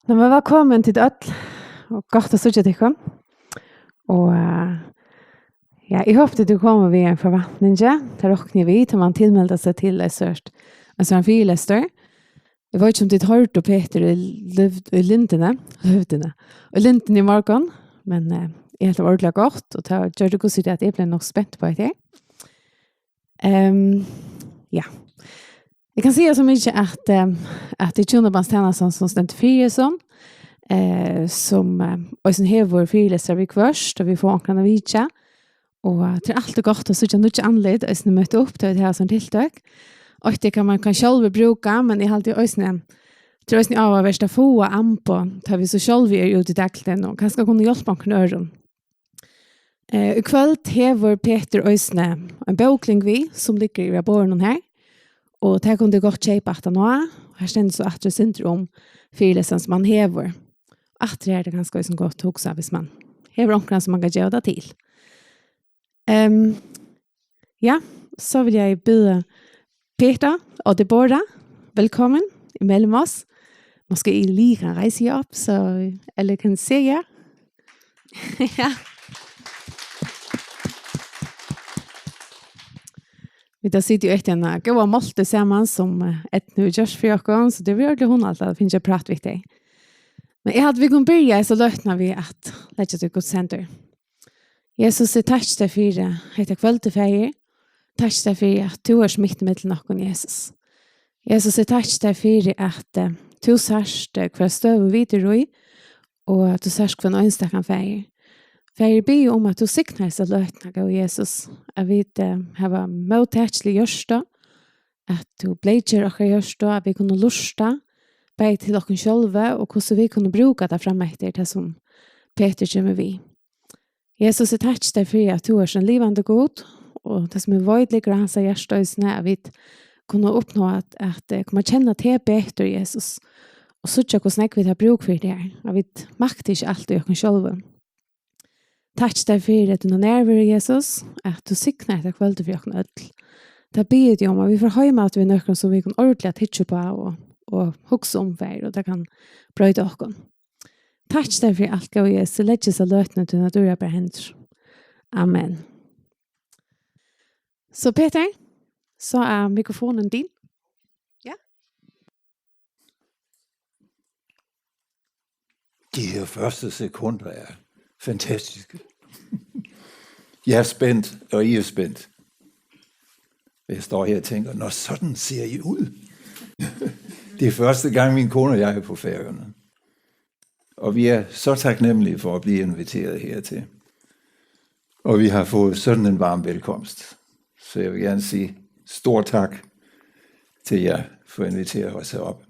Når man var kommet til død, og godt å søke deg. Og ja, jeg håpte du kommer ved en forventning. Det råkner vi til man tilmelder seg til en sånn fyrlester. Jeg vet ikke om du har hørt Peter i lintene i morgen, men jeg helt ordentlig godt, og det gjør det godt at jeg ble nok spent på det. Ja. Jeg kan si så mye at det er Tjona Stenasson som stendte fire som også hever fyrlester vi kvørst, og vi får omkring av vidtja. Og det alt godt å sitte noe annerledes, og jeg møter opp til det her som tiltak. Og det kan man selv bruke, men jeg har alltid tror jeg av å være få an på, da vi så selv er ute i dagligdagen, og kanskje kunne hjelpe om knøren. I kveld hever Peter Øysne en bokling vi, som ligger i båren her, og det kunne godt kjøpe etter nå. Her stender så at det synder om fyrlesen som man hever. At det er det ganske godt også hvis man hever omkring som man kan gjøre det til. Ja, så vil jeg byde Peter og Deborah velkommen imellom oss. Måske I lige kan rejse jer op, så alle kan se jer. Ja. Vi da sitter jo etter en god målte sammen som et nu gjørs for dere, så det vil hun alltid at finne prat vidt deg. Men jeg hadde vi kunne begynne, så løtner vi at legge til Guds senter. Jesus, jeg takk deg for etter kveld til feir. Takk deg for at du er smitt med til noen, Jesus. Jesus, jeg takk deg for at du sørst hver støv og videre i, og at du sørst hver ønske kan feir. Feir be om at du sikner seg løtene, og Jesus. Jeg vet har mottakselig gjørst, at du bleidjer dere gjørst, at vi kunne lusta, bare til dere selv, og hvordan vi kunne bruke det fremme etter det som Peter kommer vi. Jesus, jeg takk deg for at du er sånn livende god, og det som void ligger hans hjertøysene, at vi kunne oppnå at kunne kjenne til bedre, Jesus, og så ikke hvordan vi har bruk for det her. At vi makter ikke alt i oss selv. Takk deg for at du er nærmere, Jesus, at du sikner etter kveld for oss ødel. Det blir det om at vi får høyme at vi er nøkken som vi kan ordentlig titte på og hukse om hver, og det kan brøyde oss. Takk deg for alt, og Jesus, legge seg løtene til at du er bare hender. Amen. Så Peter, så er mikrofonen din. Ja. De her første sekunder er fantastiske. Jeg er spændt, og I er spændt. Jeg står her og tænker, når sådan ser I ud. Det er første gang, min kone og jeg er på Færøerne. Og vi er så taknemmelige for at blive inviteret hertil. Og vi har fået sådan en varm velkomst. Så jeg vil gerne sige stor tak til jer for at invitere os herop.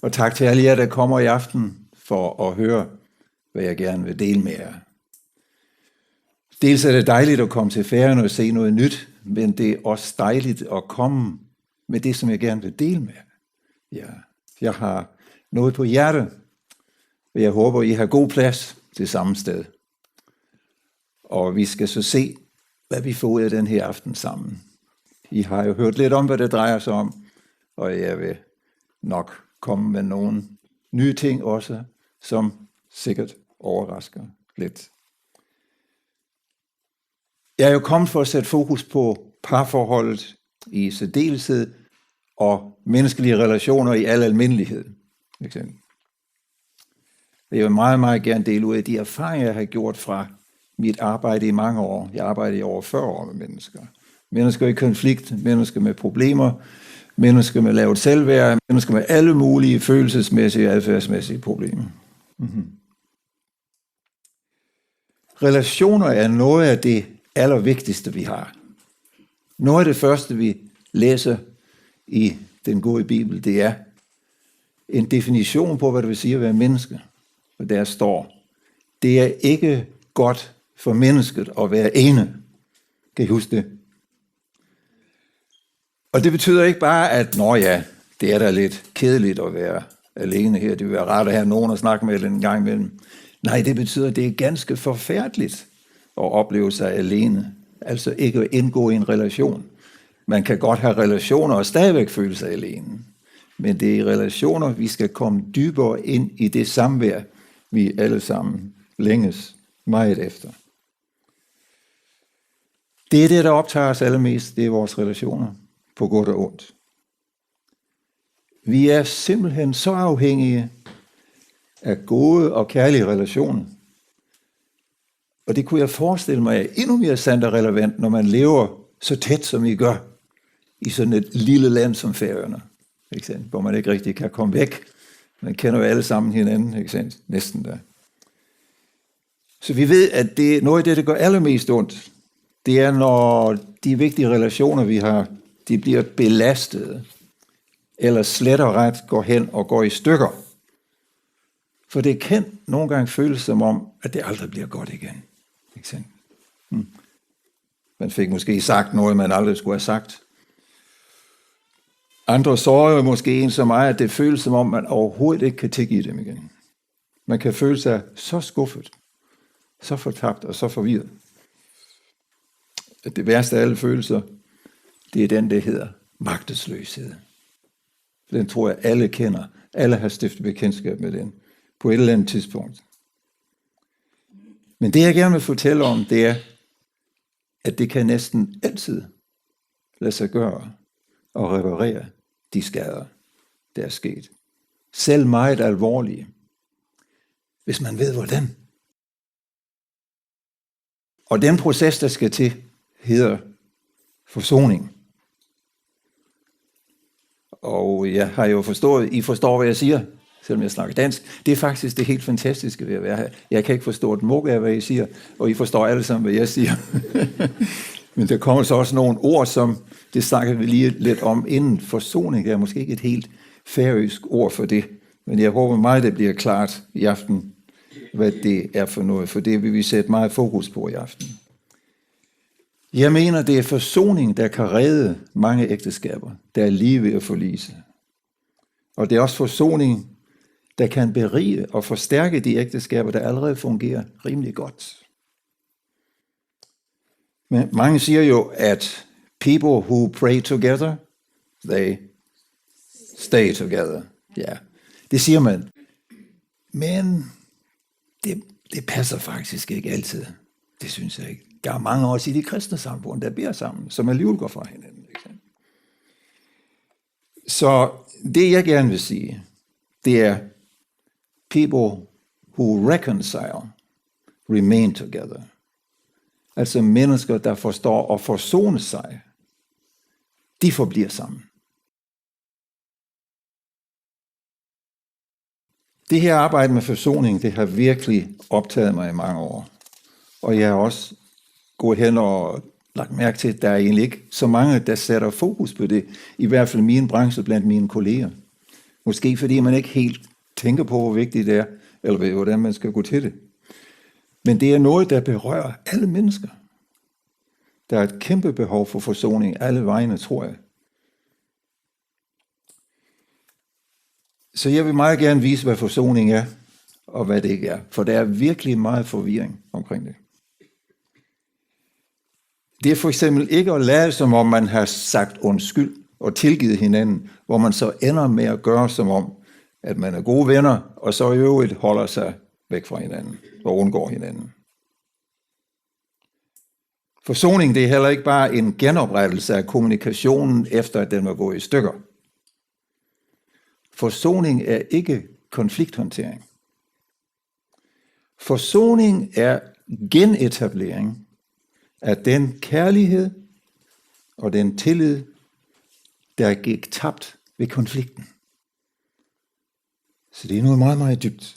Og tak til alle jer, der kommer i aften for at høre, hvad jeg gerne vil dele med jer. Dels er det dejligt at komme til Færøerne og se noget nyt, men det er også dejligt at komme med det, som jeg gerne vil dele med jer. Ja, jeg har noget på hjertet, og jeg håber, I har god plads til samme sted. Og vi skal så se, hvad vi får ud af den her aften sammen. I har jo hørt lidt om, hvad det drejer sig om, og jeg vil nok komme med nogle nye ting også, som sikkert overrasker lidt. Jeg er jo kommet for at sætte fokus på parforholdet i særdeleshed og menneskelige relationer i al almindelighed. Jeg vil meget, meget gerne dele ud af de erfaringer, jeg har gjort fra mit arbejde i mange år. Jeg arbejder i over 40 år med mennesker. Mennesker i konflikt, mennesker med problemer, mennesker med lavt selvværd, mennesker med alle mulige følelsesmæssige og adfærdsmæssige problemer. Relationer er noget af det allervigtigste, vi har. Noget af det første, vi læser i den gode Bibel, det er en definition på, hvad det vil sige at være menneske. Og der står, det er ikke godt for mennesket at være ene. Kan I huske det? Og det betyder ikke bare, at det er da lidt kedeligt at være alene her. Det vil være rart at have nogen at snakke med en gang imellem. Nej, det betyder, at det er ganske forfærdeligt at opleve sig alene. Altså ikke at indgå i en relation. Man kan godt have relationer og stadigvæk føle sig alene. men det er i relationer, vi skal komme dybere ind i det samvær, vi alle sammen længes meget efter. Det er det, der optager os allermest, det er vores relationer, på godt og ondt. Vi er simpelthen så afhængige af gode og kærlige relationer. Og det kunne jeg forestille mig er endnu mere sandt og relevant, når man lever så tæt, som vi gør, i sådan et lille land som Færøerne, hvor man ikke rigtig kan komme væk. Man kender jo alle sammen hinanden, næsten da. Så vi ved, at det noget af det, der gør allermest ondt, det er, når de vigtige relationer, vi har, de bliver belastede, eller slet og ret går hen og går i stykker. For det kan nogle gange føles som om, at det aldrig bliver godt igen. Man fik måske sagt noget, man aldrig skulle have sagt. Andre sårer måske en så meget, at det føles som om, man overhovedet ikke kan tilgive dem igen. Man kan føle sig så skuffet, så fortabt og så forvirret. At det værste af alle følelser, det er den, der hedder magtesløshed. Den tror jeg, alle kender. Alle har stiftet bekendtskab med den på et eller andet tidspunkt. Men det, jeg gerne vil fortælle om, det er, at det kan næsten altid lade sig gøre og reparere de skader, der er sket. Selv meget alvorlige, hvis man ved, hvordan. Og den proces, der skal til, hedder forsoning. Og jeg har jo forstået, I forstår, hvad jeg siger, selvom jeg snakker dansk. Det er faktisk det helt fantastiske ved at være her. Jeg kan ikke forstå et mug af, hvad I siger, og I forstår alle sammen, hvad jeg siger. Men der kommer så også nogle ord, som det snakker vi lige lidt om inden. Forsoning er måske ikke et helt færøsk ord for det, men jeg håber meget, det bliver klart i aften, hvad det er for noget, for det vil vi sætte meget fokus på i aften. Jeg mener, det er forsoning, der kan redde mange ægteskaber, der er lige ved at forlise. Og det er også forsoning, der kan berige og forstærke de ægteskaber, der allerede fungerer rimelig godt. Men mange siger jo, at people who pray together, they stay together. Ja, det siger man. Men det passer faktisk ikke altid. Det synes jeg ikke. Der er mange også i de kristne samfund, der beder sammen, som alligevel går fra hinanden. Så det, jeg gerne vil sige, det er people who reconcile, remain together. Altså mennesker, der forstår at forsone sig, de forbliver sammen. Det her arbejde med forsoning, det har virkelig optaget mig i mange år. Og jeg har også gået hen og lagt mærke til, at der er egentlig ikke så mange, der sætter fokus på det. I hvert fald i min branche blandt mine kolleger. Måske fordi man ikke helt tænker på, hvor vigtigt det er, eller hvordan man skal gå til det. Men det er noget, der berører alle mennesker. Der er et kæmpe behov for forsoning alle vegne, tror jeg. Så jeg vil meget gerne vise, hvad forsoning er, og hvad det ikke er. For der er virkelig meget forvirring omkring det. Det er for eksempel ikke at lade, som om man har sagt undskyld og tilgivet hinanden, hvor man så ender med at gøre, som om, at man er gode venner, og så i øvrigt holder sig væk fra hinanden og undgår hinanden. Forsoning, det er heller ikke bare en genoprettelse af kommunikationen, efter at den var gået i stykker. Forsoning er ikke konflikthåndtering. Forsoning er genetablering af den kærlighed og den tillid, der gik tabt ved konflikten. Så det er noget meget, meget dybt.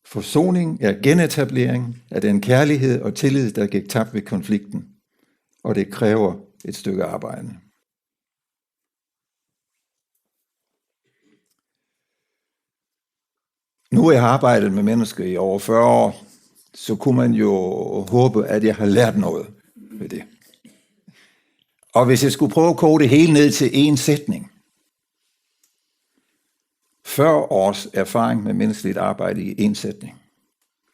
Forsoning er genetablering af den kærlighed og tillid, der gik tabt ved konflikten. Og det kræver et stykke arbejde. Nu har jeg arbejdet med mennesker i over 40 år, så kunne man jo håbe, at jeg har lært noget ved det. Og hvis jeg skulle prøve at koge det hele ned til en sætning. 40 års erfaring med menneskeligt arbejde i en sætning.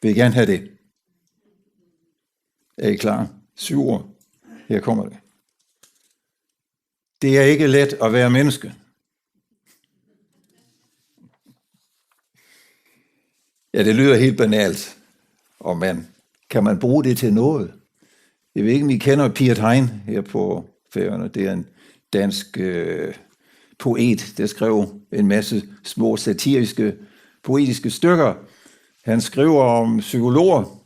Vil I gerne have det? Er I klar? 7 år. Her kommer det. Det er ikke let at være menneske. Ja, det lyder helt banalt. Og kan man bruge det til noget? Jeg ved ikke, om I kender Piet Hein her på Færøerne. Det er en dansk poet, der skrev en masse små satiriske, poetiske stykker. Han skriver om psykologer,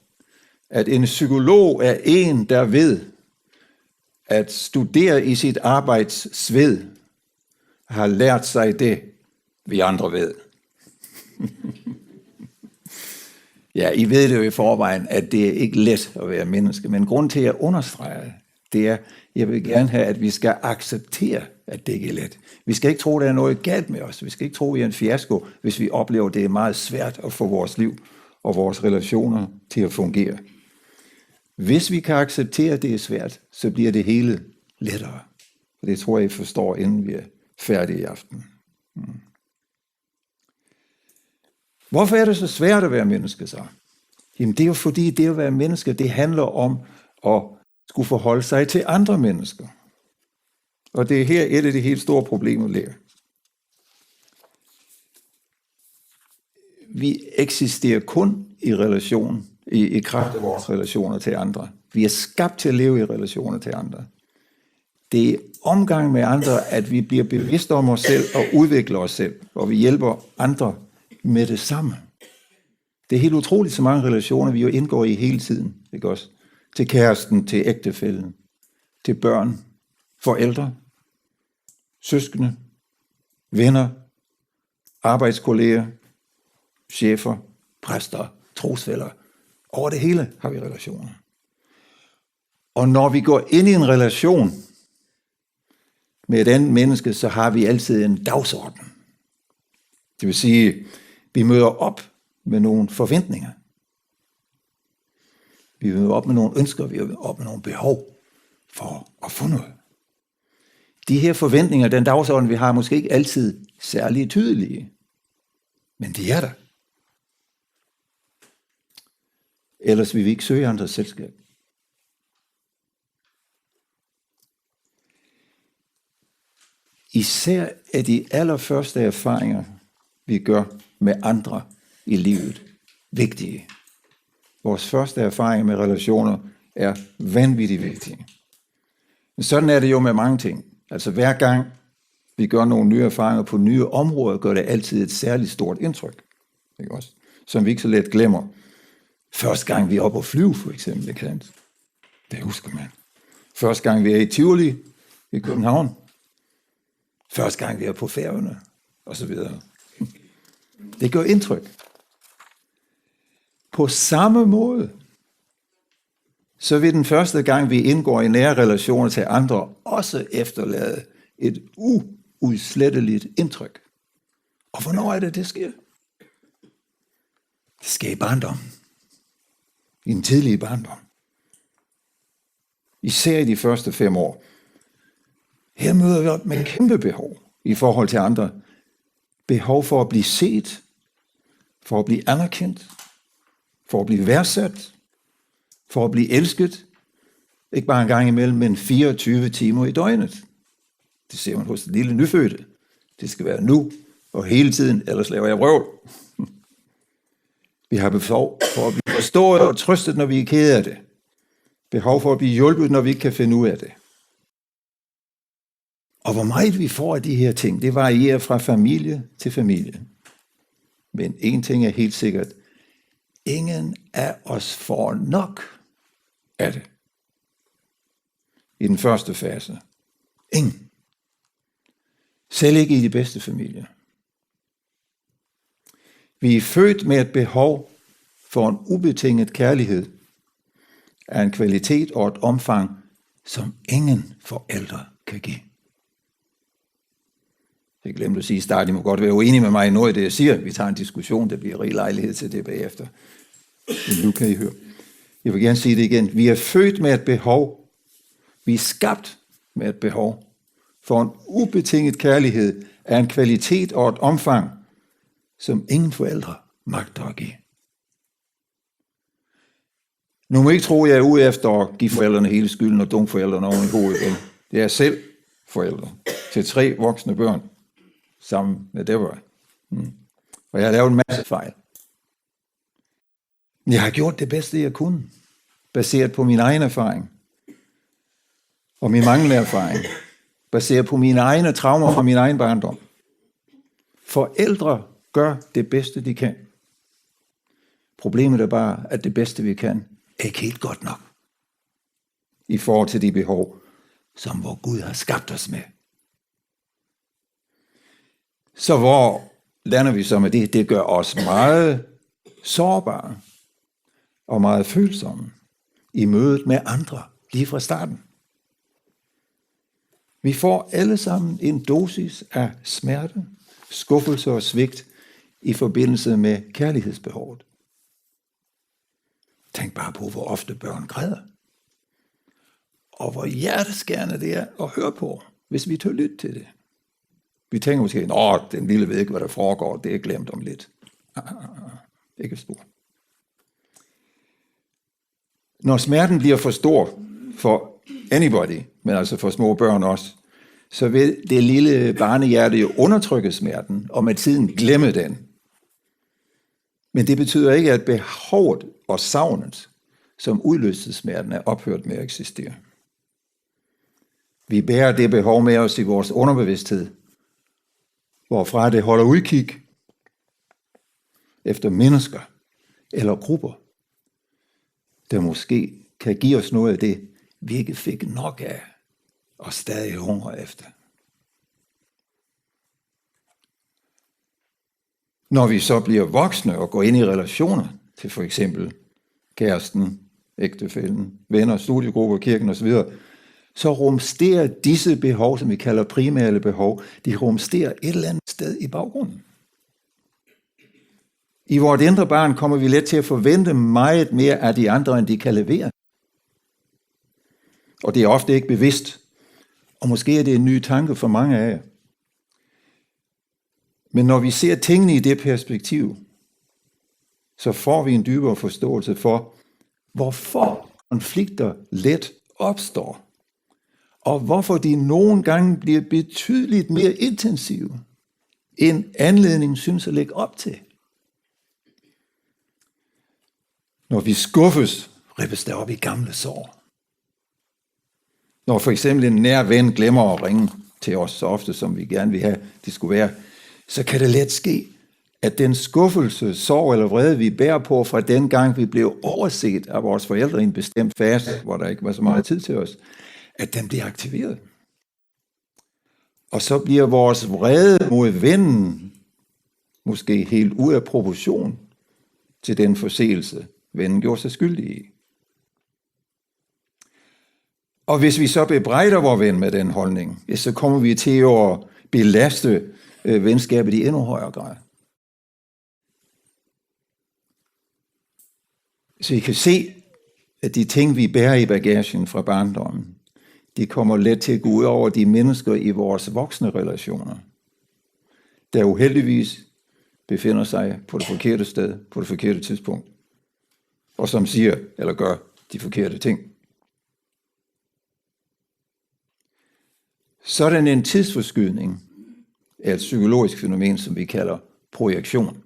at en psykolog er en, der ved at studere i sit arbejds sved, har lært sig det, vi andre ved. Ja, I ved det jo i forvejen, at det er ikke let at være menneske, men grund til at understrege det er, jeg vil gerne have, at vi skal acceptere, at det ikke er let. Vi skal ikke tro, at der er noget galt med os. Vi skal ikke tro, at vi er en fiasko, hvis vi oplever, at det er meget svært at få vores liv og vores relationer til at fungere. Hvis vi kan acceptere, at det er svært, så bliver det hele lettere. Og det tror jeg, I forstår, inden vi er færdige i aften. Hvorfor er det så svært at være menneske så? Jamen det er jo fordi, det at være menneske, det handler om at skulle forholde sig til andre mennesker. Og det er her et af de helt store problemer ligger. Vi eksisterer kun i relation, i kraft af vores relationer til andre. Vi er skabt til at leve i relationer til andre. Det er omgang med andre, at vi bliver bevidste om os selv og udvikler os selv, og vi hjælper andre med det samme. Det er helt utroligt så mange relationer, vi jo indgår i hele tiden, ikke også? Til kæresten, til ægtefællen, til børn, forældre, søskende, venner, arbejdskolleger, chefer, præster, trosfæller. Over det hele har vi relationer. Og når vi går ind i en relation med et andet menneske, så har vi altid en dagsorden. Det vil sige, vi møder op med nogle forventninger. Vi møder op med nogle ønsker, vi møder op med nogle behov for at få noget. De her forventninger, den dagsorden, vi har, måske ikke altid særlig tydelige, men de er der. Ellers vil vi ikke søge andres selskab. Især er de allerførste erfaringer, vi gør med andre i livet, vigtige. Vores første erfaring med relationer er vanvittigt vigtige. Men sådan er det jo med mange ting. Altså hver gang vi gør nogle nye erfaringer på nye områder, gør det altid et særligt stort indtryk. Ikke også? Som vi ikke så let glemmer. Første gang vi er oppe at flyve, for eksempel, det husker man. Første gang vi er i Tivoli i København. Første gang vi er på Færøerne, og så videre. Det gør indtryk. På samme måde, så vil den første gang, vi indgår i nære relationer til andre, også efterlade et uudsletteligt indtryk. Og hvornår er det, det sker? Det sker i barndommen. I den tidlige barndom. Især i de første 5 år. Her møder vi op med kæmpe behov i forhold til andre. Behov for at blive set, for at blive anerkendt, for at blive værdsat, for at blive elsket. Ikke bare en gang imellem, men 24 timer i døgnet. Det ser man hos den lille nyfødte. Det skal være nu og hele tiden, ellers laver jeg vrøvl. Vi har behov for at blive forstået og trøstet, når vi er kede af det. Behov for at blive hjulpet, når vi ikke kan finde ud af det. Og hvor meget vi får af de her ting, det varierer fra familie til familie. Men en ting er helt sikkert. Ingen af os får nok af det. I den første fase. Ingen. Selv ikke i de bedste familier. Vi er født med et behov for en ubetinget kærlighed af en kvalitet og et omfang, som ingen forældre kan give. Jeg glemte at sige i starten, I må godt være uenige med mig i noget af det, jeg siger. Vi tager en diskussion, der bliver rig lejlighed til det bagefter. Men nu kan I høre. Jeg vil gerne sige det igen. Vi er født med et behov. Vi er skabt med et behov for en ubetinget kærlighed af en kvalitet og et omfang, som ingen forældre magter at give. Nu må I ikke tro, at jeg er ude efter at give forældrene hele skylden og dumme forældrene oven i hovedet. Det er jeg selv forældre til 3 voksne børn sammen med Deborah. Og jeg har lavet en masse fejl. Men jeg har gjort det bedste, jeg kunne, baseret på min egen erfaring og min manglende erfaring, baseret på mine egne traumer fra min egen barndom. Forældre gør det bedste, de kan. Problemet er bare, at det bedste, vi kan, er ikke helt godt nok i forhold til de behov, som vor Gud har skabt os med. Så hvor lander vi så med det? Det gør os meget sårbare og meget følsomme i mødet med andre lige fra starten. Vi får alle sammen en dosis af smerte, skuffelse og svigt i forbindelse med kærlighedsbehovet. Tænk bare på, hvor ofte børn græder. Og hvor hjerteskærende det er at høre på, hvis vi tør lytte til det. Vi tænker måske, den lille ved ikke, hvad der foregår, det er glemt om lidt. Ikke spor. Når smerten bliver for stor for anybody, men altså for små børn også, så vil det lille barnehjerte jo undertrykke smerten, og med tiden glemme den. Men det betyder ikke, at behovet og savnet, som udløste smerten, er ophørt med at eksistere. Vi bærer det behov med os i vores underbevidsthed, hvorfra det holder udkig efter mennesker eller grupper, der måske kan give os noget af det, vi ikke fik nok af og stadig hungrer efter. Når vi så bliver voksne og går ind i relationer til for eksempel kæresten, ægtefællen, venner, studiegrupper, kirken osv., så rumsterer disse behov, som vi kalder primære behov, de rumsterer et eller andet sted i baggrunden. I vores indre barn kommer vi let til at forvente meget mere af de andre, end de kan levere. Og det er ofte ikke bevidst. Og måske er det en ny tanke for mange af jer. Men når vi ser tingene i det perspektiv, så får vi en dybere forståelse for, hvorfor konflikter let opstår. Og hvorfor de nogle gange bliver betydeligt mere intensive, end anledningen synes at lægge op til. Når vi skuffes, rippes der op i gamle sår. Når for eksempel en nær ven glemmer at ringe til os så ofte, som vi gerne vil have, det skulle være, så kan det let ske, at den skuffelse, sorg eller vrede, vi bærer på fra den gang, vi blev overset af vores forældre i en bestemt fase, hvor der ikke var så meget tid til os, at den bliver aktiveret. Og så bliver vores vrede mod vennen måske helt ud af proportion til den forseelse, vennen gjorde sig skyldig i. Og hvis vi så bebrejder vores ven med den holdning, så kommer vi til at belaste venskabet i endnu højere grad. Så I kan se, at de ting, vi bærer i bagagen fra barndommen, de kommer let til at gå ud over de mennesker i vores voksne relationer, der uheldigvis befinder sig på det forkerte sted, på det forkerte tidspunkt, og som siger eller gør de forkerte ting. Sådan en tidsforskydning er et psykologisk fænomen, som vi kalder projektion.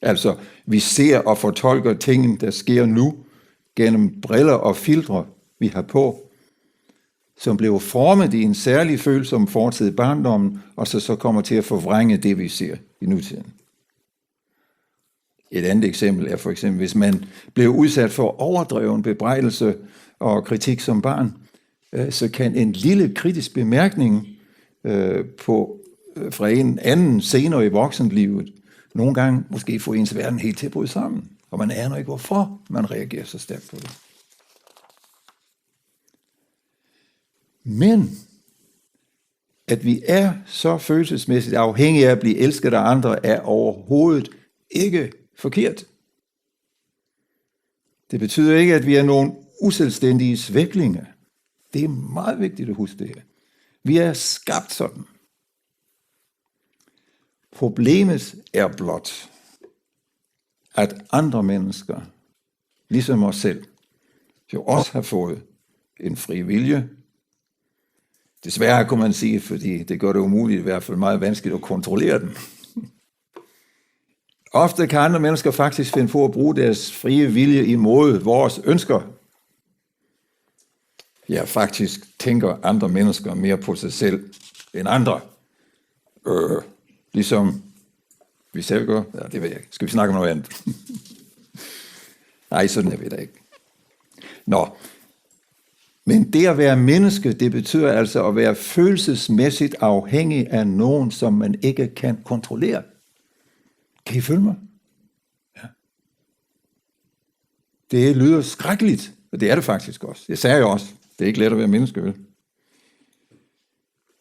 Altså, vi ser og fortolker tingene, der sker nu, gennem briller og filtre, vi har på, som blev formet i en særlig følsom fortid i barndommen, og så kommer til at forvrænge det, vi ser i nutiden. Et andet eksempel er for eksempel, hvis man blev udsat for overdreven bebrejdelse og kritik som barn, så kan en lille kritisk bemærkning fra en anden senere i voksenlivet nogle gange måske få ens verden helt til at bryde sammen, og man aner ikke, hvorfor man reagerer så stærkt på det. Men at vi er så følelsesmæssigt afhængige af at blive elsket af andre, er overhovedet ikke forkert. Det betyder ikke, at vi er nogle uselvstændige svæklinger. Det er meget vigtigt at huske det her. Vi er skabt sådan. Problemet er blot, at andre mennesker, ligesom os selv, jo også har fået en fri vilje, Desværre kunne man sige, fordi det gør det umuligt, i hvert fald meget vanskeligt at kontrollere dem. Ofte kan andre mennesker faktisk finde på at bruge deres frie vilje imod vores ønsker. Ja, faktisk tænker andre mennesker mere på sig selv end andre. Ligesom vi selv gør. Ja, det ved jeg ikke. Skal vi snakke om noget andet? Nej, sådan er vi da ikke. Nå. Men det at være menneske, det betyder altså at være følelsesmæssigt afhængig af nogen, som man ikke kan kontrollere. Kan I følge mig? Ja. Det lyder skrækkeligt, og det er det faktisk også. Jeg sagde jo også, det er ikke let at være menneske, vel?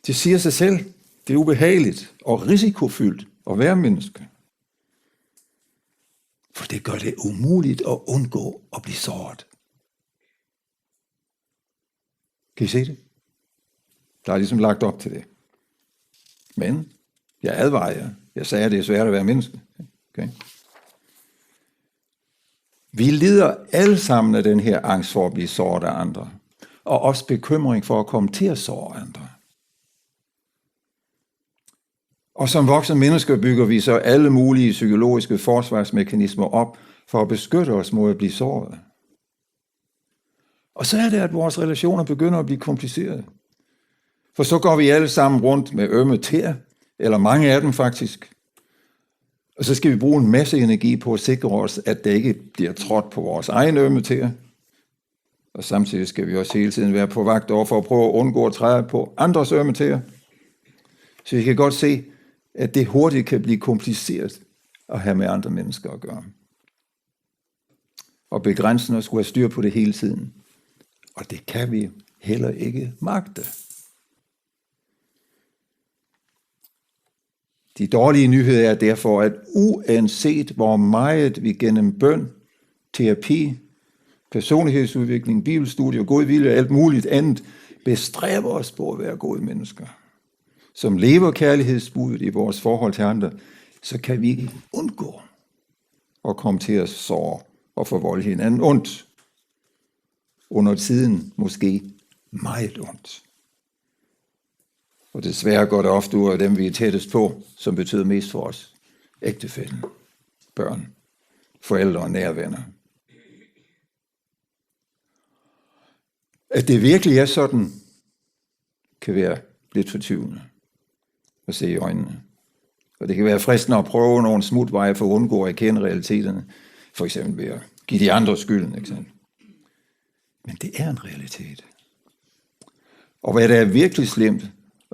Det siger sig selv, det er ubehageligt og risikofyldt at være menneske. For det gør det umuligt at undgå at blive såret. Kan I se det? Der er ligesom lagt op til det. Men jeg advarer jer. Jeg sagde, at det er svært at være menneske. Okay? Vi lider alle sammen af den her angst for at blive såret af andre. Og også bekymring for at komme til at såre andre. Og som voksne mennesker bygger vi så alle mulige psykologiske forsvarsmekanismer op for at beskytte os mod at blive såret. Og så er det, at vores relationer begynder at blive komplicerede. For så går vi alle sammen rundt med ømme tæer, eller mange af dem faktisk. Og så skal vi bruge en masse energi på at sikre os, at det ikke bliver trådt på vores egen ømme tæer. Og samtidig skal vi også hele tiden være på vagt over for at prøve at undgå at træde på andres ømme tæer. Så vi kan godt se, at det hurtigt kan blive kompliceret at have med andre mennesker at gøre. Og begrænsende at skulle have styr på det hele tiden. Og det kan vi heller ikke magte. De dårlige nyheder er derfor, at uanset hvor meget vi gennem bøn, terapi, personlighedsudvikling, bibelstudier, god vilje og alt muligt andet, bestræber os på at være gode mennesker, som lever kærlighedsbuddet i vores forhold til andre, så kan vi ikke undgå at komme til at såre og forvolde hinanden ondt. Under tiden måske meget ondt. Og desværre går det ofte ud af dem, vi er tættest på, som betyder mest for os. Ægtefællen, børn, forældre og nære venner. At det virkelig er sådan, kan være lidt fortvivlende at se i øjnene. Og det kan være fristende at prøve nogle smutveje for at undgå at erkende realiteterne. For eksempel ved at give de andre skylden. Eksempel. Men det er en realitet. Og hvad der er virkelig slemt,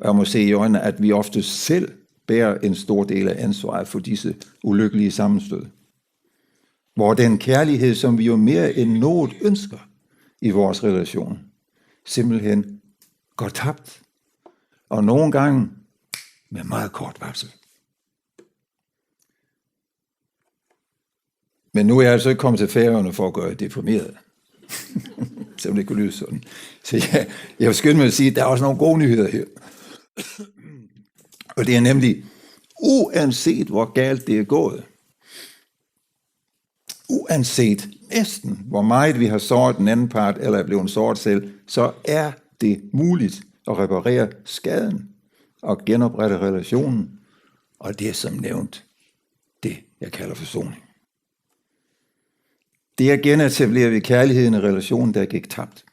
jeg må se i øjnene, at vi ofte selv bærer en stor del af ansvaret for disse ulykkelige sammenstød. Hvor den kærlighed, som vi jo mere end noget ønsker i vores relation, simpelthen går tabt. Og nogle gange med meget kort varsel. Men nu er jeg altså ikke kommet til Færøerne for at gøre det deprimeret. Selvom det kunne lyde sådan. Så jeg vil skynde mig at sige, at der er også nogle gode nyheder her. Og det er nemlig, uanset hvor galt det er gået, uanset næsten hvor meget vi har såret den anden part, eller er blevet såret selv, så er det muligt at reparere skaden og genoprette relationen. Og det er som nævnt det, jeg kalder forsoning. Det er genetablerer vi kærligheden i relationen, der gik tabt.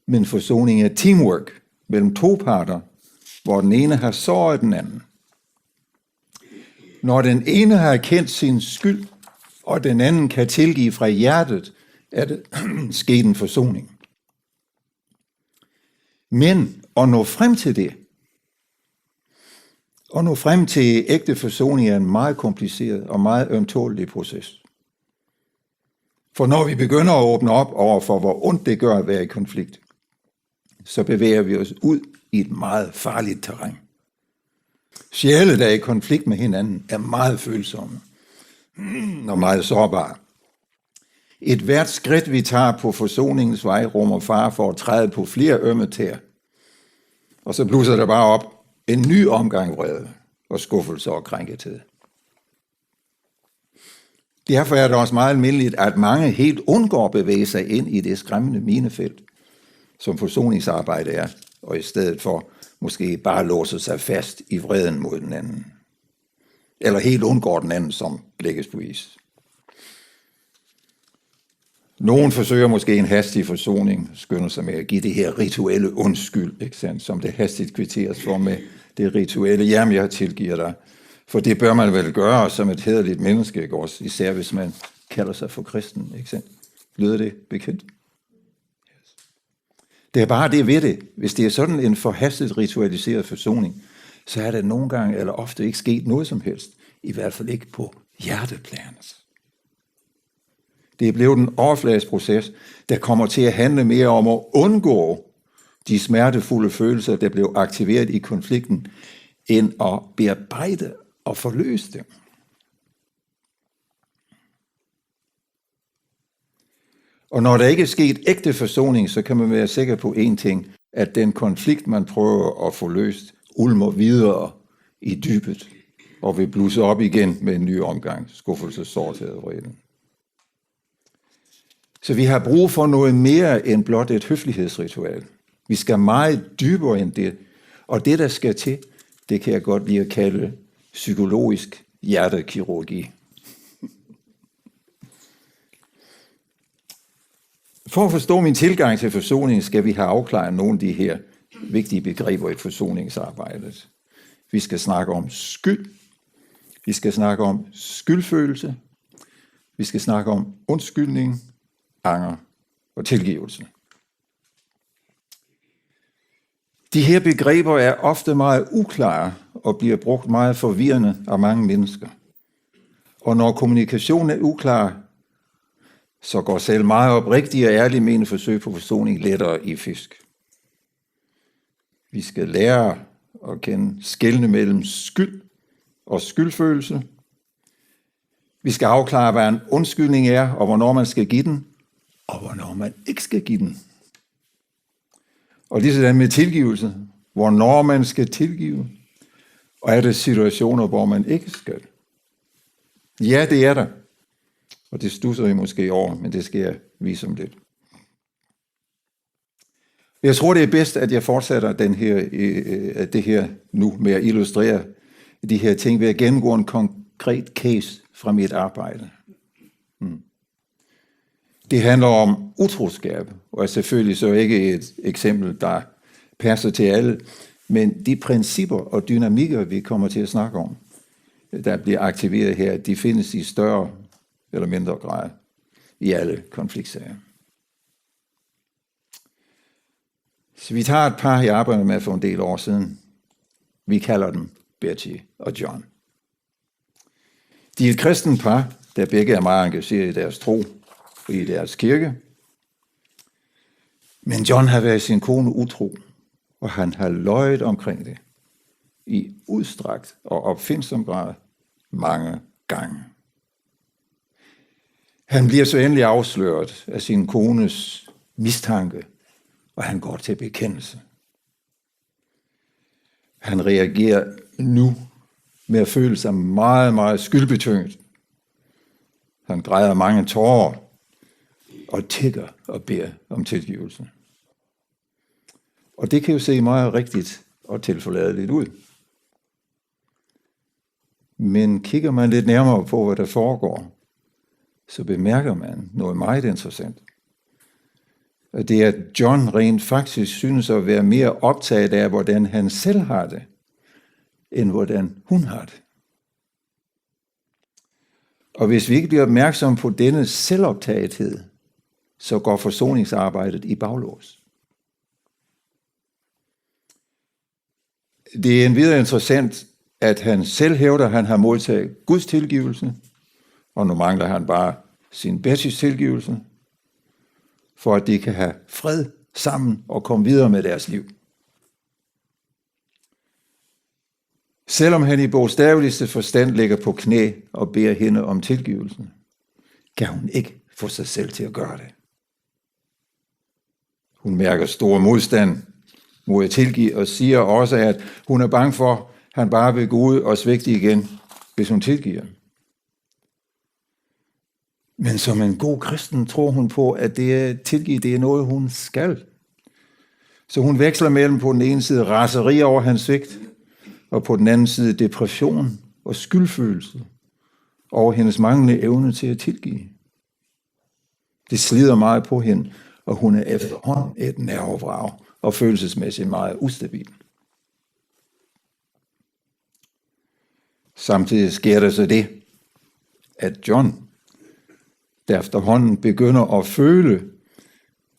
Men forsoning er teamwork mellem to parter, hvor den ene har såret den anden. Når den ene har erkendt sin skyld, og den anden kan tilgive fra hjertet, er det sket en forsoning. Men at nå frem til det, at nå frem til ægte forsoning er en meget kompliceret og meget ømtålig proces. For når vi begynder at åbne op over for, hvor ondt det gør at være i konflikt, så bevæger vi os ud i et meget farligt terræn. Sjæle, der er i konflikt med hinanden, er meget følsomme og meget sårbare. Et hvert skridt, vi tager på forsoningens vej, rummer fare for at træde på flere ømme tæer. Og så blusser der bare op en ny omgang vrede og skuffelse og krænkethed. Derfor er det også meget almindeligt, at mange helt undgår at bevæge sig ind i det skræmmende minefelt, som forsoningsarbejde er, og i stedet for måske bare låse sig fast i vreden mod den anden. Eller helt undgår den anden, som lægges på is. Nogen forsøger måske en hastig forsoning, skynder sig med at give det her rituelle undskyld, ikke sandt, som det hastigt kvitteres for med det rituelle, jamen jeg tilgiver dig. For det bør man vel gøre som et hæderligt menneske, ikke også? Især hvis man kalder sig for kristen, ikke sandt? Lyder det bekendt? Yes. Det er bare det ved det. Hvis det er sådan en forhastet ritualiseret forsoning, så er der nogle gange eller ofte ikke sket noget som helst. I hvert fald ikke på hjerteplanet. Det er blevet en overfladisk proces, der kommer til at handle mere om at undgå de smertefulde følelser, der blev aktiveret i konflikten, end at bearbejde og forløse dem. Og når der ikke er sket ægte forsoning, så kan man være sikker på én ting, at den konflikt, man prøver at få løst, ulmer videre i dybet, og vil blusse op igen med en ny omgang, skuffelse, sårthed og vrede. Så vi har brug for noget mere end blot et høflighedsritual. Vi skal meget dybere end det, og det, der skal til, det kan jeg godt lide at kalde psykologisk hjertekirurgi. For at forstå min tilgang til forsoning, skal vi have afklaret nogle af de her vigtige begreber i forsoningsarbejdet. Vi skal snakke om skyld. Vi skal snakke om skyldfølelse. Vi skal snakke om undskyldning, anger og tilgivelse. De her begreber er ofte meget uklare og bliver brugt meget forvirrende af mange mennesker. Og når kommunikationen er uklar, så går selv meget oprigtige og ærlige menende forsøg på forsoning lettere i fisk. Vi skal lære at kende skelne mellem skyld og skyldfølelse. Vi skal afklare, hvad en undskyldning er, og hvornår man skal give den, og hvornår man ikke skal give den. Og lige sådan med tilgivelse, hvornår man skal tilgive, og er der situationer, hvor man ikke skal. Ja, det er der. Og det stusser I måske over, men det skal jeg vise om lidt. Jeg tror, det er bedst, at jeg fortsætter det her nu med at illustrere de her ting ved at gennemgå en konkret case fra mit arbejde. Det handler om utroskab, og er selvfølgelig så ikke et eksempel, der passer til alle, men de principper og dynamikker, vi kommer til at snakke om, der bliver aktiveret her, de findes i større eller mindre grad i alle konfliktsager. Så vi tager et par, jeg arbejdede med for en del år siden. Vi kalder dem Betty og John. De er et kristen par, der begge er meget engageret i deres tro og i deres kirke. Men John har været sin kone utro, og han har løjet omkring det i udstrakt og opfindsom grad mange gange. Han bliver så endelig afsløret af sin kones mistanke, og han går til bekendelse. Han reagerer nu med at føle sig meget, meget skyldbetynget. Han græder mange tårer og tigger og beder om tilgivelse. Og det kan jo se meget rigtigt og tilforladeligt ud. Men kigger man lidt nærmere på, hvad der foregår, så bemærker man noget meget interessant. Og det er, at John rent faktisk synes at være mere optaget af, hvordan han selv har det, end hvordan hun har det. Og hvis vi ikke bliver opmærksomme på denne selvoptagethed, så går forsoningsarbejdet i baglås. Det er endvidere interessant, at han selv hævder, at han har modtaget Guds tilgivelse, og nu mangler han bare sin Betsys tilgivelse, for at de kan have fred sammen og komme videre med deres liv. Selvom han i bogstaveligste forstand ligger på knæ og beder hende om tilgivelsen, kan hun ikke få sig selv til at gøre det. Hun mærker stor modstand mod at tilgive og siger også, at hun er bange for, at han bare vil gå ud og svigte igen, hvis hun tilgiver. Men som en god kristen tror hun på, at det at tilgive, det er noget, hun skal. Så hun veksler mellem på den ene side raseri over hans svigt, og på den anden side depression og skyldfølelse over hendes manglende evne til at tilgive. Det slider meget på hende, og hun er efterhånden et nervevrag og følelsesmæssigt meget ustabil. Samtidig sker der så det, at John der efterhånden begynder at føle,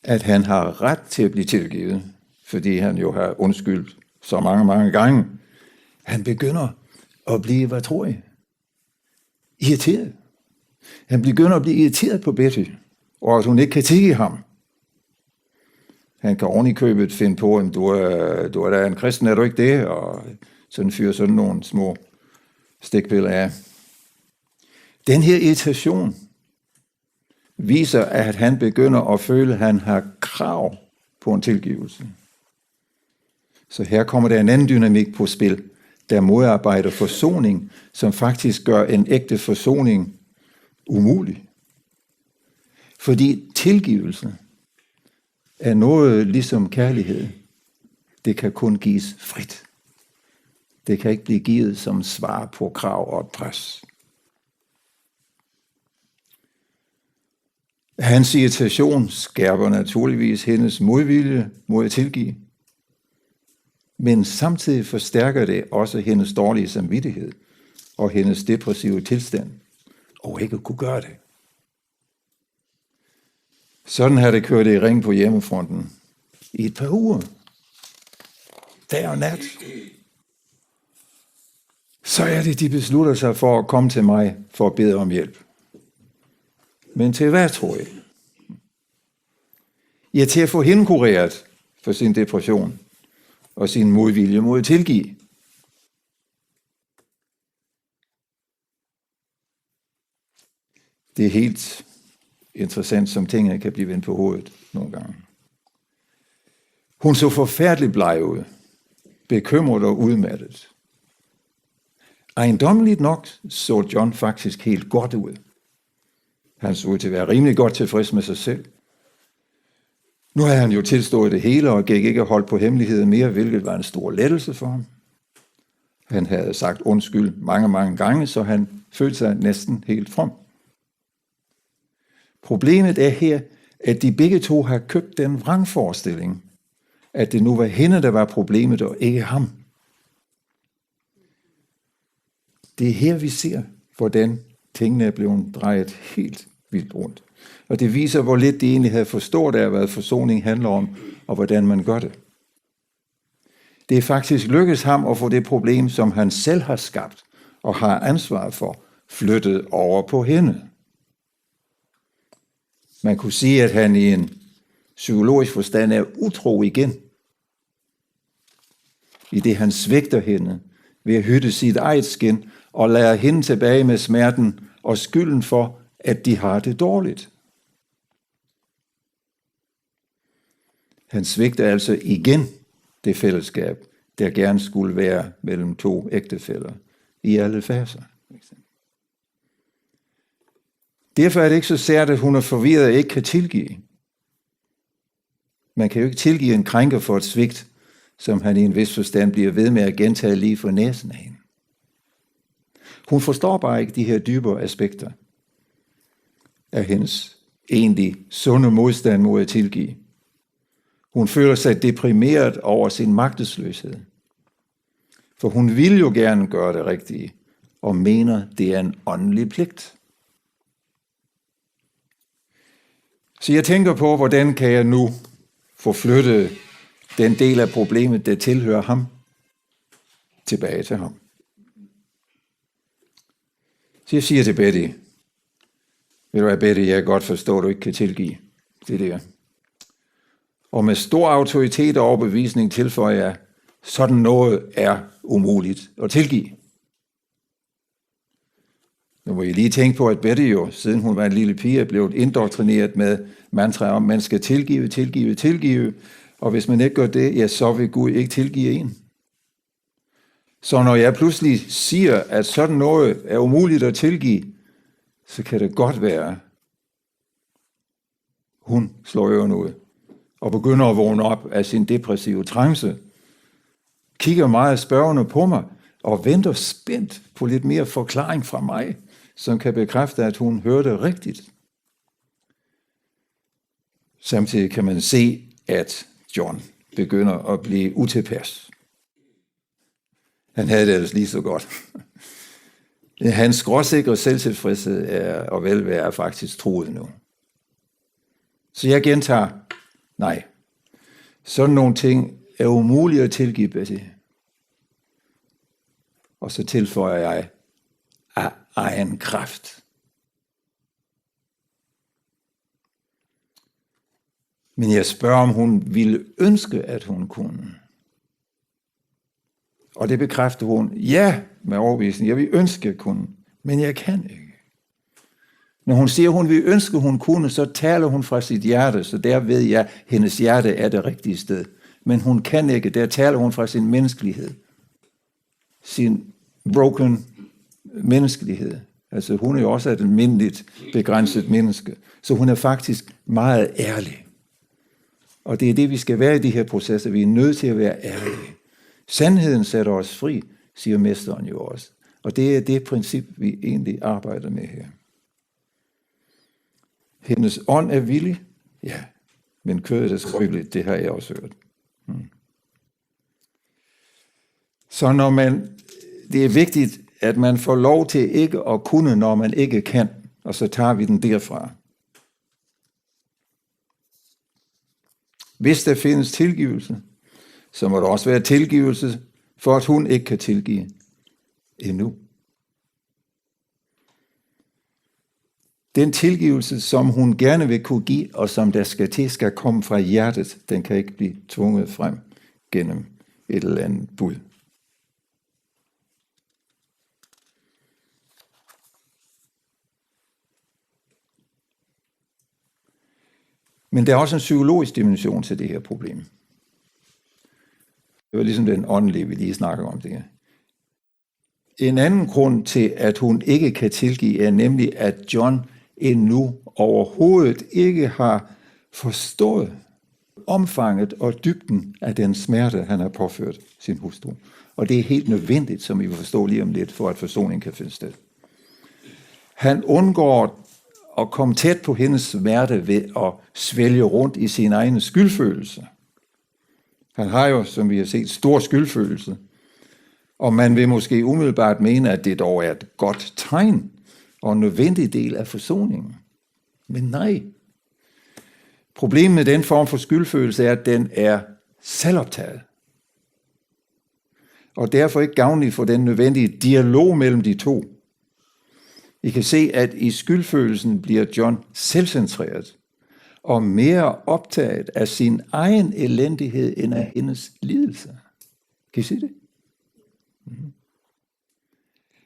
at han har ret til at blive tilgivet, fordi han jo har undskyldt så mange gange. Han begynder at blive, hvad tror I? Irriteret. Han begynder at blive irriteret på Betty, og at hun ikke kan tilgive ham. Han kan oven i købet finde på, at du er da en kristen, er du ikke det? Og sådan fyrer sådan nogle små stikpiller af. Den her irritation viser, at han begynder at føle, at han har krav på en tilgivelse. Så her kommer der en anden dynamik på spil, der modarbejder forsoning, som faktisk gør en ægte forsoning umulig. Fordi tilgivelse er noget ligesom kærlighed. Det kan kun gives frit. Det kan ikke blive givet som svar på krav og pres. Hans irritation skærper naturligvis hendes modvilje mod at tilgive. Men samtidig forstærker det også hendes dårlige samvittighed og hendes depressive tilstand, og ikke kunne gøre det. Sådan har det kørt i ring på hjemmefronten i et par uger. Dag og nat. Så er det, de beslutter sig for at komme til mig for at bede om hjælp. Men til hvad, tror jeg? Ja, til at få hende kureret for sin depression og sin modvilje mod at tilgive. Det er helt interessant, som tingene kan blive vendt på hovedet nogle gange. Hun så forfærdeligt bleg ud, bekymret og udmattet. Ejendommeligt nok så John faktisk helt godt ud. Han så ud til at være rimelig godt tilfreds med sig selv. Nu havde han jo tilstået det hele og gik ikke holdt på hemmeligheden mere, hvilket var en stor lettelse for ham. Han havde sagt undskyld mange gange, så han følte sig næsten helt from. Problemet er her, at de begge to har købt den vrangforestilling, at det nu var hende, der var problemet, og ikke ham. Det er her, vi ser, hvordan tingene er blevet drejet helt vildt rundt. Og det viser, hvor lidt de egentlig havde forstået af, hvad forsoning handler om, og hvordan man gør det. Det er faktisk lykkedes ham at få det problem, som han selv har skabt og har ansvaret for, flyttet over på hende. Man kunne sige, at han i en psykologisk forstand er utro igen, i det han svigter hende ved at hytte sit eget skin og lader hende tilbage med smerten og skylden for, at de har det dårligt. Han svigter altså igen det fællesskab, der gerne skulle være mellem to ægtefæller i alle faser. Derfor er det ikke så sært, at hun er forvirret og ikke kan tilgive. Man kan jo ikke tilgive en krænker for et svigt, som han i en vis forstand bliver ved med at gentage lige for næsen af hende. Hun forstår bare ikke de her dybere aspekter af hendes egentlig sunde modstand mod at tilgive. Hun føler sig deprimeret over sin magtesløshed. For hun vil jo gerne gøre det rigtige, og mener, det er en åndelig pligt. Så jeg tænker på, hvordan kan jeg nu få flyttet den del af problemet, der tilhører ham, tilbage til ham. Så jeg siger til Betty, ved du hvad, Betty, jeg kan godt forstå, at du ikke kan tilgive det der. Og med stor autoritet og overbevisning tilføjer jeg, sådan noget er umuligt at tilgive. Nu må I lige tænke på, at Betty jo, siden hun var en lille pige, er blevet indoktrineret med mantra om, man skal tilgive, og hvis man ikke gør det, ja, så vil Gud ikke tilgive en. Så når jeg pludselig siger, at sådan noget er umuligt at tilgive, så kan det godt være, hun slår ørerne ud og begynder at vågne op af sin depressive trance, kigger meget spørgende på mig og venter spændt på lidt mere forklaring fra mig, som kan bekræfte, at hun hørte rigtigt. Samtidig kan man se, at John begynder at blive utilpas. Han havde det ellers lige så godt. Hans skråsikre selvtilfredshed og velvære er faktisk truet nu. Så jeg gentager, nej. Sådan nogle ting er umulige at tilgive, Betty. Og så tilføjer jeg, af egen kraft. Men jeg spørger, om hun ville ønske, at hun kunne. Og det bekræfter hun, ja, med overbevisning. Jeg vil ønske, at kunne, men jeg kan ikke. Når hun siger, at hun vil ønske, at hun kunne, så taler hun fra sit hjerte, så der ved jeg, at hendes hjerte er det rigtige sted. Men hun kan ikke, der taler hun fra sin menneskelighed. Sin broken menneskelighed. Altså hun er jo også et almindeligt begrænset menneske. Så hun er faktisk meget ærlig. Og det er det, vi skal være i de her processer. Vi er nødt til at være ærlige. Sandheden sætter os fri, siger mesteren jo også. Og det er det princip, vi egentlig arbejder med her. Hendes ånd er villig, ja, men kødet er skrøbeligt, det har jeg også hørt. Så det er vigtigt, at man får lov til ikke at kunne, når man ikke kan, og så tager vi den derfra. Hvis der findes tilgivelse, så må der også være tilgivelse, for at hun ikke kan tilgive endnu. Den tilgivelse, som hun gerne vil kunne give, og som der skal komme fra hjertet, den kan ikke blive tvunget frem gennem et eller andet bud. Men der er også en psykologisk dimension til det her problem. Det var ligesom den åndelige, vi lige snakker om det her. En anden grund til, at hun ikke kan tilgive, er nemlig, at John endnu overhovedet ikke har forstået omfanget og dybden af den smerte, han har påført sin hustru. Og det er helt nødvendigt, som I vil forstå lige om lidt, for at forsoning kan finde sted. Han undgår at komme tæt på hendes smerte ved at svælge rundt i sin egen skyldfølelse. Han har jo, som vi har set, stor skyldfølelse. Og man vil måske umiddelbart mene, at det dog er et godt tegn og en nødvendig del af forsoningen. Men nej. Problemet med den form for skyldfølelse er, at den er selvoptaget. Og derfor ikke gavnlig for den nødvendige dialog mellem de to. I kan se, at i skyldfølelsen bliver John selvcentreret og mere optaget af sin egen elendighed end af hendes lidelse. Kan I se det?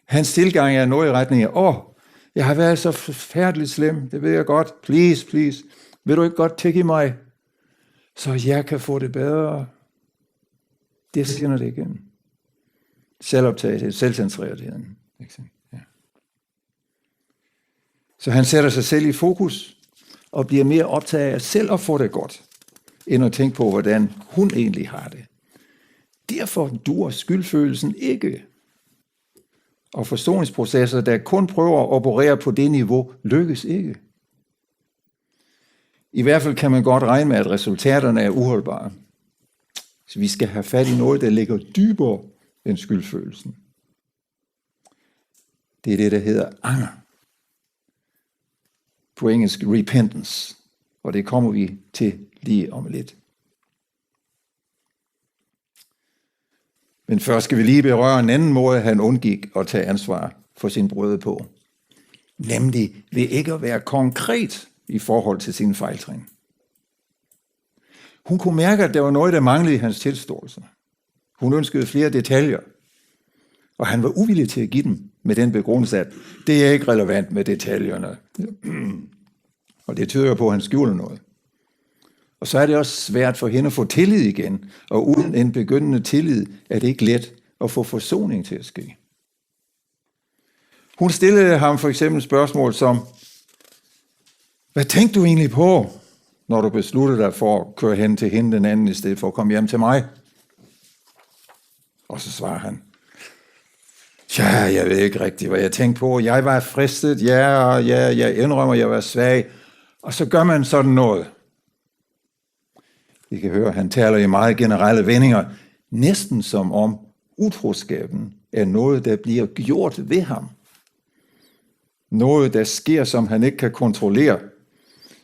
Hans tilgang er noget i retning af, jeg har været så forfærdeligt slem, det ved jeg godt, please, vil du ikke godt tilgive mig, så jeg kan få det bedre. Det skinner det igen. Selvoptagethed, selvcentreret. Ja. Så han sætter sig selv i fokus og bliver mere optaget af selv at få det godt, end at tænke på, hvordan hun egentlig har det. Derfor dur skyldfølelsen ikke. Og forsoningsprocesser, der kun prøver at operere på det niveau, lykkes ikke. I hvert fald kan man godt regne med, at resultaterne er uholdbare. Så vi skal have fat i noget, der ligger dybere end skyldfølelsen. Det er det, der hedder anger. På engelsk repentance. Og det kommer vi til lige om lidt. Men først skal vi lige berøre en anden måde, han undgik at tage ansvar for sin brødre på. Nemlig ved ikke at være konkret i forhold til sin fejltrin. Hun kunne mærke, at der var noget, der manglede i hans tilståelse. Hun ønskede flere detaljer, og han var uvillig til at give dem med den begrundelse, at det er ikke relevant med detaljerne. Og det tyder på, at han skjuler noget. Og så er det også svært for hende at få tillid igen, og uden en begyndende tillid er det ikke let at få forsoning til at ske. Hun stillede ham for eksempel spørgsmål som, hvad tænkte du egentlig på, når du besluttede dig for at køre hen til hende den anden, i stedet for at komme hjem til mig? Og så svarer han, ja, jeg ved ikke rigtigt, hvad jeg tænkte på. Jeg var fristet, jeg indrømmer, jeg var svag. Og så gør man sådan noget. I kan høre, han taler i meget generelle vendinger, næsten som om utroskaben er noget, der bliver gjort ved ham. Noget, der sker, som han ikke kan kontrollere.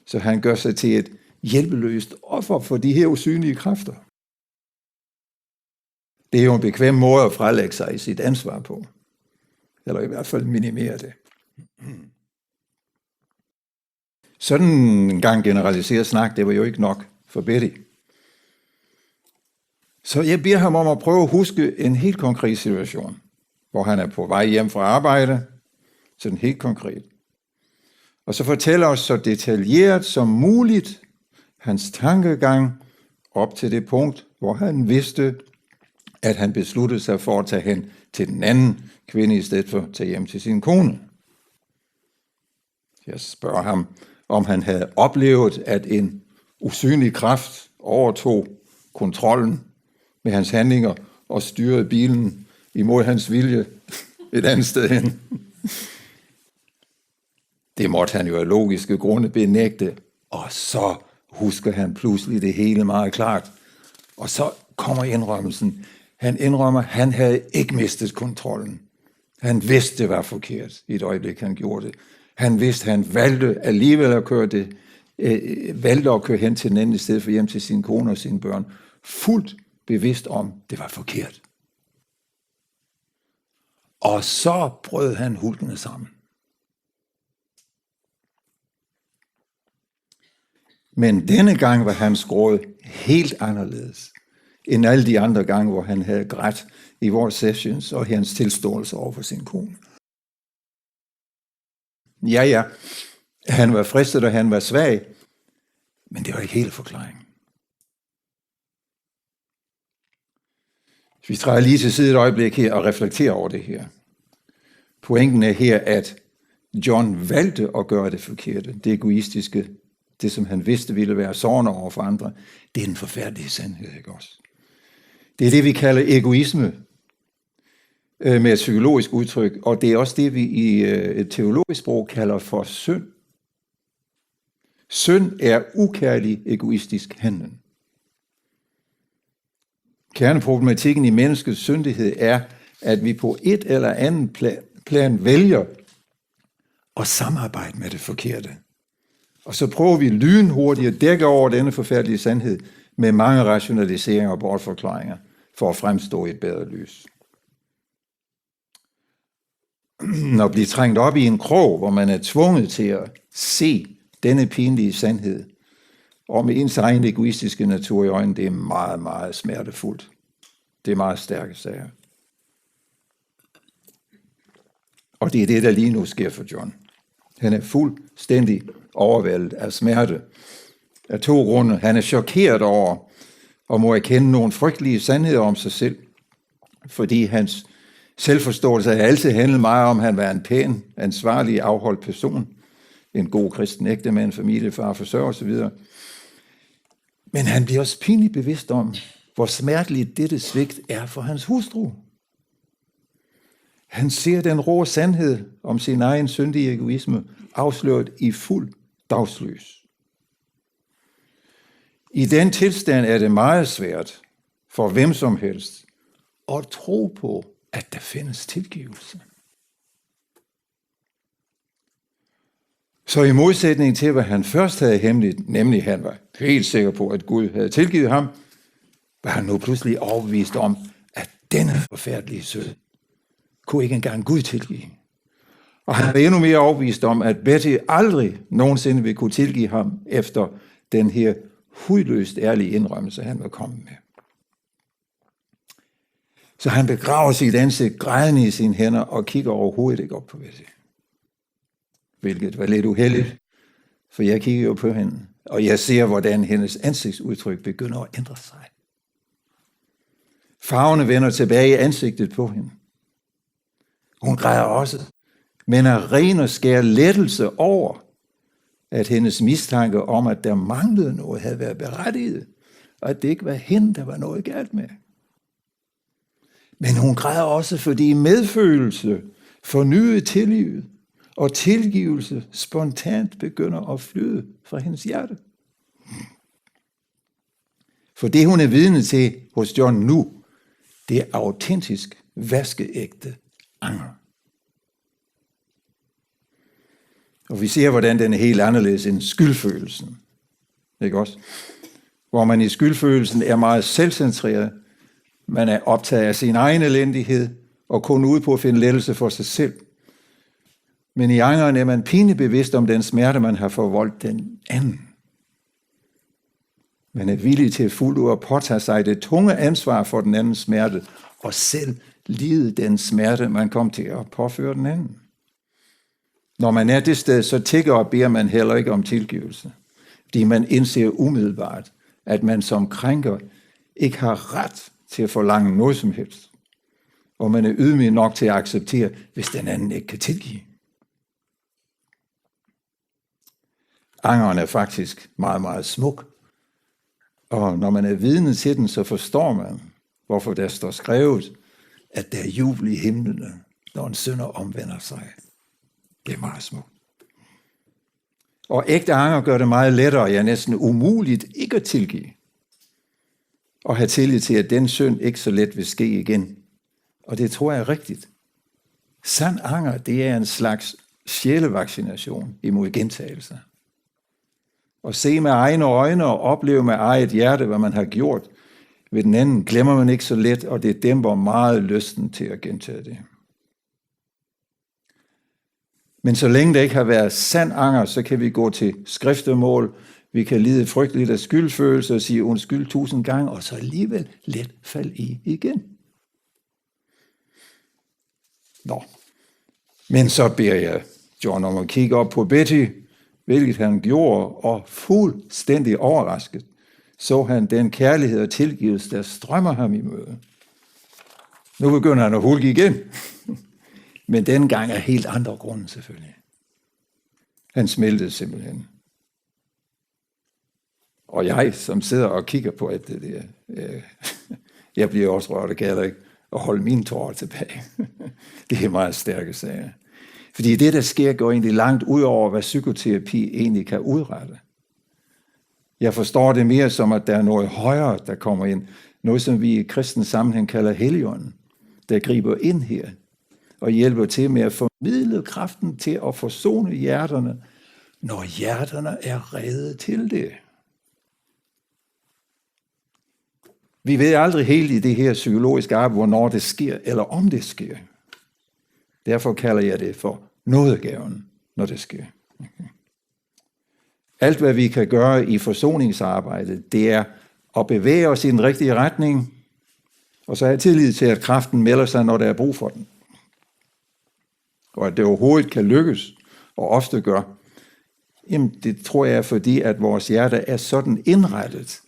Så han gør sig til et hjælpeløst offer for de her usynlige kræfter. Det er jo en bekvem måde at frelægge sig i sit ansvar på. Eller i hvert fald minimere det. Sådan en gang generaliseret snak, det var jo ikke nok for Betty. Så jeg beder ham om at prøve at huske en helt konkret situation, hvor han er på vej hjem fra arbejde, sådan helt konkret. Og så fortæller os så detaljeret som muligt hans tankegang op til det punkt, hvor han vidste, at han besluttede sig for at tage hen til den anden kvinde, i stedet for at tage hjem til sin kone. Jeg spørger ham, om han havde oplevet, at en usynlig kraft overtog kontrollen med hans handlinger og styrede bilen imod hans vilje et andet sted hen. Det måtte han jo af logiske grunde benægte, og så husker han pludselig det hele meget klart. Og så kommer indrømmelsen. Han indrømmer, at han havde ikke mistet kontrollen. Han vidste, det var forkert i et øjeblik, han gjorde det. Han vidste, han valgte alligevel at køre hen til den anden i stedet for hjem til sin kone og sine børn. Fuldt bevidst om, det var forkert. Og så brød han hulkene sammen. Men denne gang var hans gråd helt anderledes end alle de andre gange, hvor han havde grædt i vores sessions og hans tilståelse over for sin kone. Ja, han var fristet, og han var svag, men det var ikke hele forklaringen. Vi træder lige til side et øjeblik her og reflekterer over det her. Pointen er her, at John valgte at gøre det forkerte, det egoistiske, det som han vidste ville være sårende over for andre. Det er en forfærdelig sandhed, ikke også? Det er det, vi kalder egoisme med et psykologisk udtryk, og det er også det, vi i et teologisk sprog kalder for synd. Synd er ukærlig egoistisk handling. Kerneproblematikken i menneskets syndighed er, at vi på et eller andet plan vælger at samarbejde med det forkerte. Og så prøver vi lynhurtigt at dække over denne forfærdelige sandhed med mange rationaliseringer og bortforklaringer for at fremstå i et bedre lys. Når blive trængt op i en krog, hvor man er tvunget til at se denne pinlige sandhed, og med ens egen egoistiske natur i øjnene, det er meget, meget smertefuldt. Det er meget stærke sager. Og det er det, der lige nu sker for John. Han er fuldstændig overvældet af smerte. Af to grunde. Han er chokeret over og må erkende nogle frygtelige sandheder om sig selv, fordi hans selvforståelse har altid handlet meget om, at han var en pæn, ansvarlig, afholdt person, en god kristen ægtemand, familiefar, forsørger osv. Men han bliver også pinligt bevidst om, hvor smerteligt dette svigt er for hans hustru. Han ser den rå sandhed om sin egen syndige egoisme afsløret i fuld dagslys. I den tilstand er det meget svært for hvem som helst at tro på, at der findes tilgivelse. Så i modsætning til, hvad han først havde hemmeligt, nemlig han var helt sikker på, at Gud havde tilgivet ham, var han nu pludselig overbevist om, at denne forfærdelige synd kunne ikke engang Gud tilgive. Og han var endnu mere overbevist om, at Betty aldrig nogensinde ville kunne tilgive ham efter den her hudløst ærlige indrømmelse, han var kommet med. Så han begraver sit ansigt grædende i sine hænder og kigger overhovedet ikke op på Betty. Hvilket var lidt uheldigt, for jeg kigger jo på hende, og jeg ser, hvordan hendes ansigtsudtryk begynder at ændre sig. Farverne vender tilbage i ansigtet på hende. Hun græder også, men af ren og skær lettelse over, at hendes mistanke om, at der manglede noget, havde været berettiget, og at det ikke var hende, der var noget galt med. Men hun græder også, fordi medfølelse, fornyet tillid og tilgivelse spontant begynder at flyde fra hendes hjerte. For det, hun er vidne til hos John nu, det er autentisk, vaskeægte anger. Og vi ser, hvordan den er helt anderledes end skyldfølelsen. Ikke også? Hvor man i skyldfølelsen er meget selvcentreret. Man er optaget af sin egen elendighed og kun ude på at finde lettelse for sig selv. Men i angeren er man pinligt bevidst om den smerte, man har forvoldt den anden. Man er villig til fuldt ud at påtage sig det tunge ansvar for den andens smerte, og selv lide den smerte, man kom til at påføre den anden. Når man er det sted, så tigger og beder man heller ikke om tilgivelse, fordi man indser umiddelbart, at man som krænker ikke har ret til at forlange noget som helst, og man er ydmyg nok til at acceptere, hvis den anden ikke kan tilgive. Angeren er faktisk meget, meget smuk, og når man er vidne til den, så forstår man, hvorfor der står skrevet, at der er jubel i himlene, når en synder omvender sig. Det er meget smukt. Og ægte anger gør det meget lettere, ja næsten umuligt ikke at tilgive. Og have tillid til, at den synd ikke så let vil ske igen. Og det tror jeg er rigtigt. Sand anger, det er en slags sjælevaccination imod gentagelser. Og se med egne øjne og opleve med eget hjerte, hvad man har gjort ved den anden, glemmer man ikke så let, og det dæmper meget lysten til at gentage det. Men så længe der ikke har været sand anger, så kan vi gå til skriftemål, vi kan lide frygteligt af skyldfølelse og sige undskyld 1000 gange, og så alligevel let falde i igen. Nå, men så beder jeg John om at kigge op på Betty, hvilket han gjorde, og fuldstændig overrasket, så han den kærlighed og tilgivelse, der strømmer ham i møde. Nu begynder han at hulke igen, men denne gang er helt andre grunde selvfølgelig. Han smeltede simpelthen. Og jeg, som sidder og kigger på alt det der, jeg bliver også rørt og gælder ikke at holde mine tårer tilbage. Det er meget stærke sager. Fordi det, der sker, går egentlig langt ud over, hvad psykoterapi egentlig kan udrette. Jeg forstår det mere som, at der er noget højere, der kommer ind. Noget, som vi i kristens sammenhæng kalder Helligånden, der griber ind her og hjælper til med at formidle kraften til at forsone hjerterne, når hjerterne er rede til det. Vi ved aldrig helt i det her psykologiske arbejde, hvornår det sker, eller om det sker. Derfor kalder jeg det for nådegaven, når det sker. Alt, hvad vi kan gøre i forsoningsarbejdet, det er at bevæge os i den rigtige retning, og så have tillid til, at kraften melder sig, når der er brug for den. Og at det overhovedet kan lykkes, og ofte gør, jamen det tror jeg er fordi, at vores hjerte er sådan indrettet,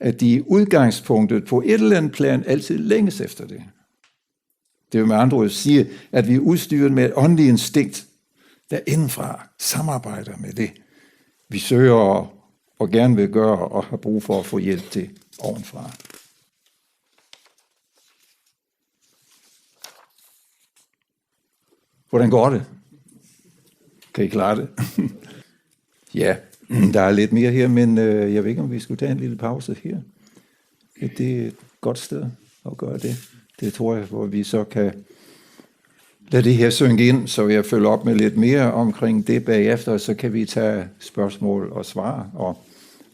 at de i udgangspunktet på et eller andet plan altid længes efter det. Det vil med andre ord sige, at vi er udstyret med et åndeligt instinkt, der indenfra samarbejder med det, vi søger og gerne vil gøre og har brug for at få hjælp til ovenfra. Hvordan går det? Kan I klare det? Ja, der er lidt mere her, men jeg ved ikke, om vi skulle tage en lille pause her. Det er et godt sted at gøre det. Det tror jeg, hvor vi så kan lade det her synge ind, så jeg følger op med lidt mere omkring det bagefter, så kan vi tage spørgsmål og svar, og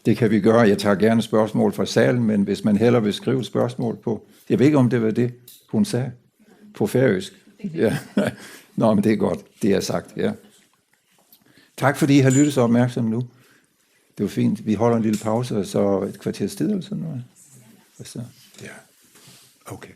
det kan vi gøre. Jeg tager gerne spørgsmål fra salen, men hvis man hellere vil skrive spørgsmål på, jeg ved ikke, om det var det, hun sagde, på færøsk. Ja. Nå, men det er godt, det er sagt, ja. Tak fordi I har lyttet så opmærksomt nu. Det var fint. Vi holder en lille pause, og så et kvarters tid eller sådan noget. Ja, okay.